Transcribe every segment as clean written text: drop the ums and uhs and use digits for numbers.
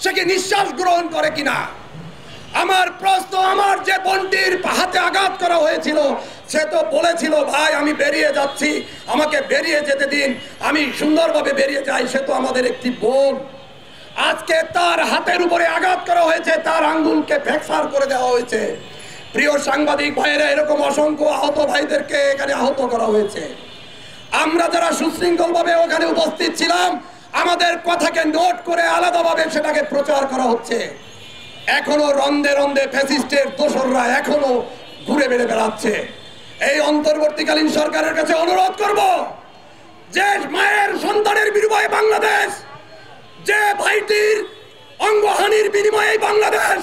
সে কি নিঃশ্বাস গ্রহণ করে কিনা? আমার প্রশ্ন, আমার যে বোনটির হাতে আঘাত করা হয়েছিল সে তো বলেছিল, ভাই আমি বেরিয়ে যাচ্ছি, আমাকে বেরিয়ে যেতে দিন, আমি সুন্দরভাবে বেরিয়ে যাই। সে তো আমাদের একটি বোন। আজকে তার হাতের উপরে আঘাত করা হয়েছে, তার আঙ্গুলকে ফ্র্যাকচার করে দেওয়া হয়েছে। প্রিয় সাংবাদিক ভাইরা, এরকম অসংখ্য আহত ভাইদেরকে এখানে আহত করা হয়েছে। আমরা যারা সুশৃঙ্খলভাবে ওখানে উপস্থিত ছিলাম, আমাদের কথাকে নোট করে আলাদাভাবে সেটাকে প্রচার করা হচ্ছে। এখনো রন্ধে রন্ধে ফ্যাসিস্টের দোসররা এখনো ঘুরে বেড়ে বেড়াচ্ছে। এই অন্তর্বর্তীকালীন সরকারের কাছে অনুরোধ করব, যে মায়ের সন্তানের বিনিময়ে বাংলাদেশ, যে ভাইটির অঙ্গহানির বিনিময়ে বাংলাদেশ,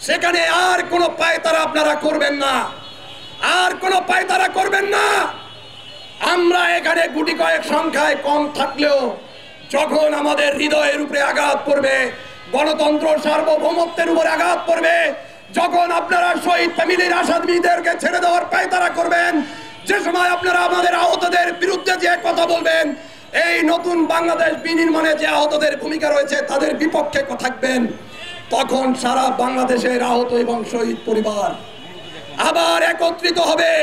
সেখানে আর কোনো পায়তারা আপনারা করবেন না, আর কোনো পায়তারা করবেন না। আমরা এখানে গুটি কয়েক সংখ্যায় কম থাকলেও যখন আমাদের হৃদয়ের উপরে আঘাত পড়বে, গণতন্ত্র সার্বভৌমত্বের উপরে আঘাত পড়বে, যখন আপনারা শহীদ ফ্যামিলির আসামিদেরকে ছেড়ে দেওয়ার পায়তারা করবেন, যে সময় আপনারা আমাদের আহতদের বিরুদ্ধে যে কথা বলবেন, এই নতুন বাংলাদেশ বিনির্মাণে যে আহতদের ভূমিকা রয়েছে তাদের বিপক্ষে থাকবেন, তখন সারা বাংলাদেশের আহত এবং শহীদ পরিবার আবার একত্রিত হবে।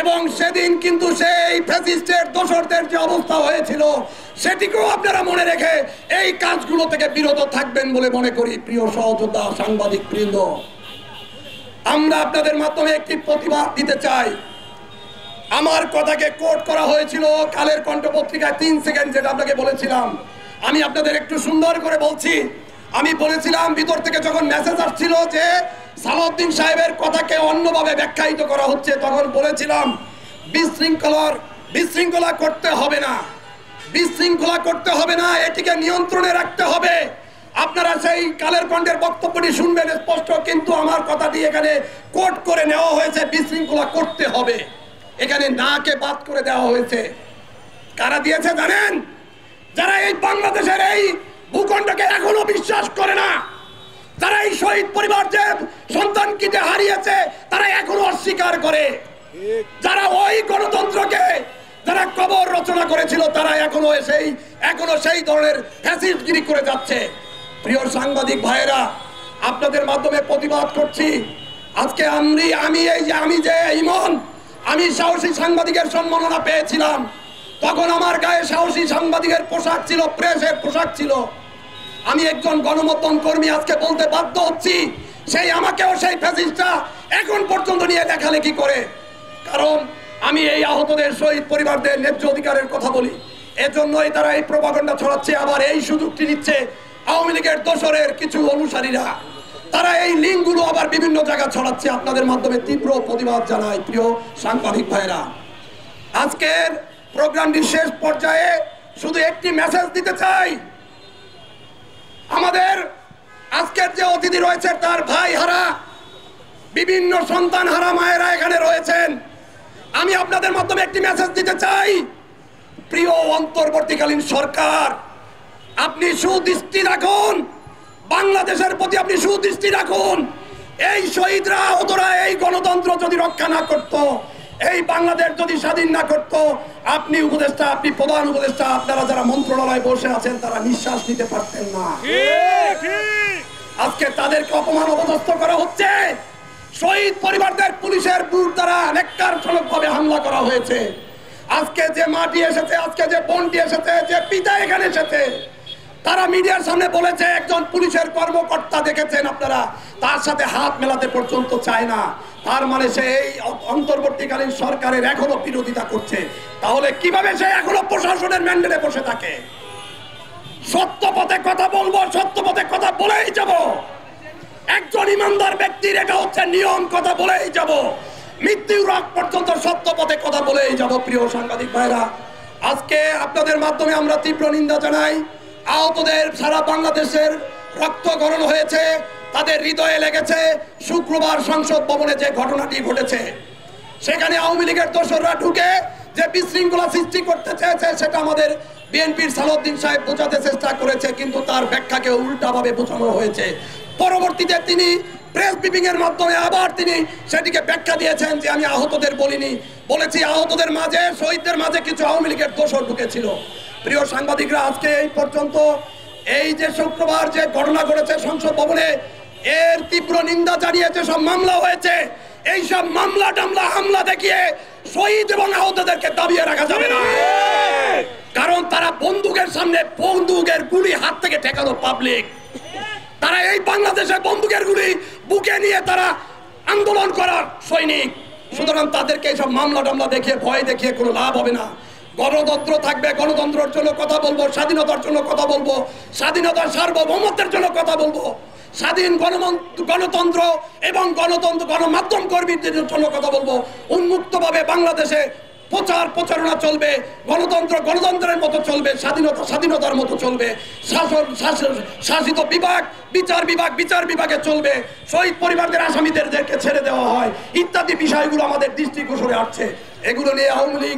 এবং সেদিন কিন্তু সেই ফ্যাসিস্টের দোসরদের যে অবস্থা হয়েছিল সেটিকেও আপনারা মনে রেখে এই কাজগুলো থেকে বিরত থাকবেন বলে মনে করি। প্রিয় সহযোদ্ধা সাংবাদিক বৃন্দ, আমরা আপনাদের মাধ্যমে একটি প্রতিবাদ দিতে চাই। আমার কথাকে কোট করা হয়েছিল কালের কণ্ঠ পত্রিকায় 3 সেকেন্ড, যেটা আপনাকে বলেছিলাম। আমি আপনাদের একটু সুন্দর করে বলছি। আমি বলেছিলাম, ভিতর থেকে যখন মেসেজ আসছিল যে সালাউদ্দিন সাহেবের কথাকে অন্যভাবে ব্যাখ্যায়িত করা হচ্ছে, তখন বলেছিলাম বিশৃঙ্খলা করতে হবে না, বিশৃঙ্খলা করতে হবে না, এটিকে নিয়ন্ত্রণে রাখতে হবে। আপনারা সেই কালের কণ্ঠের বক্তব্যটি শুনবেন স্পষ্ট, কিন্তু আমার কথাটি এখানে কোট করে নেওয়া হয়েছে বিশৃঙ্খলা করতে হবে। এখানে নাকে বাদ করে দেওয়া হয়েছে। কারা দিয়েছে জানেন? যারা এই বাংলাদেশের এই ভূখণ্ডকে এখনো বিশ্বাস করে না, যারা এই শহীদ পরিবার যে সন্তানকে হারিয়েছে তারা এখনো অস্বীকার করে, যারা ওই গণতন্ত্রকে যারা কবর রচনা করেছিল তারা এখনো সেই ধরনের ফ্যাসিস্টগিরি করে যাচ্ছে। প্রিয় সাংবাদিক ভাইয়েরা, আপনাদের মাধ্যমে প্রতিবাদ করছি। আজকে আমি যে ইমন, আমি সাহসী সাংবাদিকের সম্মাননা পেয়েছিলাম, তখন আমার গায়ে সাহসী সাংবাদিকের পোশাক ছিল, প্রেসের পোশাক ছিল। আমি একজন গণমাধ্যম কর্মী, আজকে বলতে বাধ্য হচ্ছি, আমাকেও সেই ফ্যাসিস্টরা এখন পর্যন্ত নিয়ে লেখালেখি করে। কারণ আমি এই আহতদের শহীদ পরিবারদের ন্যায্য অধিকারের কথা বলি, এজন্যই তারা এই প্রপাগান্ডা ছড়াচ্ছে। আবার এই সুযোগটি নিচ্ছে আওয়ামী লীগের দোসরের কিছু অনুসারীরা, তারা এই লিঙ্কগুলো আবার বিভিন্ন জায়গায় ছড়াচ্ছে। আপনাদের মাধ্যমে তীব্র প্রতিবাদ জানাই। প্রিয় সাংবাদিক ভাইরা, আজকের প্রোগ্রামটির শেষ পর্যায়ে শুধু একটি মেসেজ দিতে চাই। আমাদের আজকের যে অতিথি রয়েছে তার ভাই হারা, বিভিন্ন সন্তান হারা মায়েরা এখানে রয়েছেন। আমি আপনাদের মাধ্যমে একটি মেসেজ দিতে চাই। প্রিয় অন্তর্বর্তীকালীন সরকার, আপনি সুদৃষ্টি রাখুন, বাংলাদেশের প্রতি আপনি সুদৃষ্টি রাখুন। এই শহীদরা, আহতরা এই গণতন্ত্র যদি রক্ষা না করত, এই বাংলাদেশ যদি স্বাধীন না করত, আপনি উপদেষ্টা, আপনি প্রধান উপদেষ্টা, আপনারা যারা মন্ত্রণালয়ে বসে আছেন তারা নিঃশ্বাস নিতে পারতেন না। আজকে তাদেরকে অপমান অপদস্থ করা হচ্ছে। শহীদ পরিবারদের পুলিশের বুট দ্বারা নেককারজনকভাবে হামলা করা হয়েছে। আজকে যে মাটি এসেছে, আজকে যে বোনটি এসেছে, যে পিতা এখানে এসেছে, তারা মিডিয়ার সামনে বলেছে একজন পুলিশের কর্মকর্তা দেখেছেন আপনারা, তার সাথে হাত মেলাতে পর্যন্ত চায় না। তার মানে সে এই অন্তর্বর্তীকালীন সরকারের এখনো বিরোধিতা করছে। তাহলে কিভাবে সে এখনো প্রশাসনের ম্যান্ডেটে বসে থাকে? সত্য পথে কথা বলবো, সত্য পথে কথা বলেই যাব। একজন ইমানদার ব্যক্তির এটা হচ্ছে নিয়ম, কথা বলেই যাব, মৃত্যুর আগ পর্যন্ত সত্য পথে কথা বলেই যাব। প্রিয় সাংবাদিক ভাইরা, আজকে আপনাদের মাধ্যমে আমরা তীব্র নিন্দা জানাই। আহতদের সারা বাংলাদেশের রক্তক্ষরণ হয়েছে, তাদের হৃদয়ে লেগেছে। শুক্রবার সংসদ ভবনে যে ঘটনাটি ঘটেছে, সেখানে আওয়ামী লীগের দোসররা ঢুকে যে বিশৃঙ্খলা সৃষ্টি করতে চেয়েছে, সেটা আমাদের বিএনপির সালাউদ্দিন সাহেব বোঝাতে চেষ্টা করেছে, কিন্তু তার ব্যাখ্যাকে উল্টাভাবে বোঝানো হয়েছে। পরবর্তীতে তিনি প্রেস ব্রিফিং এর মাধ্যমে আবার তিনি সেটিকে ব্যাখ্যা দিয়েছেন যে আমি আহতদের বলিনি, বলেছি আহতদের মাঝে, শহীদদের মাঝে কিছু আওয়ামী লীগের দোসর ঢুকেছিল। প্রিয় সাংবাদিকরা, আজকে এই পর্যন্ত এই যে শুক্রবার যে ঘটনা ঘটেছে সংসদ ভবনে, এর তীব্র নিন্দা জানিয়ে যেসব মামলা হয়েছে, এইসব মামলা টামলা হামলা দেখিয়ে শহীদ এবং আহতদেরকে দাবিয়ে রাখা যাবে না। কারণ তারা বন্দুকের সামনে বন্দুকের গুলি হাত থেকে ঠেকানো পাবলিক, তারা এই বাংলাদেশে বন্দুকের গুলি বুকে নিয়ে তারা আন্দোলন করার সৈনিক। সুতরাং তাদেরকে এইসব মামলা টামলা দেখিয়ে ভয় দেখিয়ে কোনো লাভ হবে না। গণতন্ত্র থাকবে, গণতন্ত্রের জন্য কথা বলবো, স্বাধীনতার জন্য কথা বলবো, স্বাধীনতার সার্বভৌমত্বের জন্য কথা বলবো, স্বাধীন গণতন্ত্র এবং গণমাধ্যম কর্মীদের জন্য কথা বলবো। উন্মুক্তভাবে বাংলাদেশে প্রচারণা চলবে, গণতন্ত্র গণতন্ত্রের মতো চলবে, স্বাধীনতা স্বাধীনতার মতো চলবে, শাসিত বিভাগ বিচার বিভাগে চলবে, শহীদ পরিবারদের আসামিদেরকে ছেড়ে দেওয়া হয় ইত্যাদি বিষয়গুলো আমাদের দৃষ্টিগোচরে আসছে। এগুলো নিয়ে আওয়ামী লীগ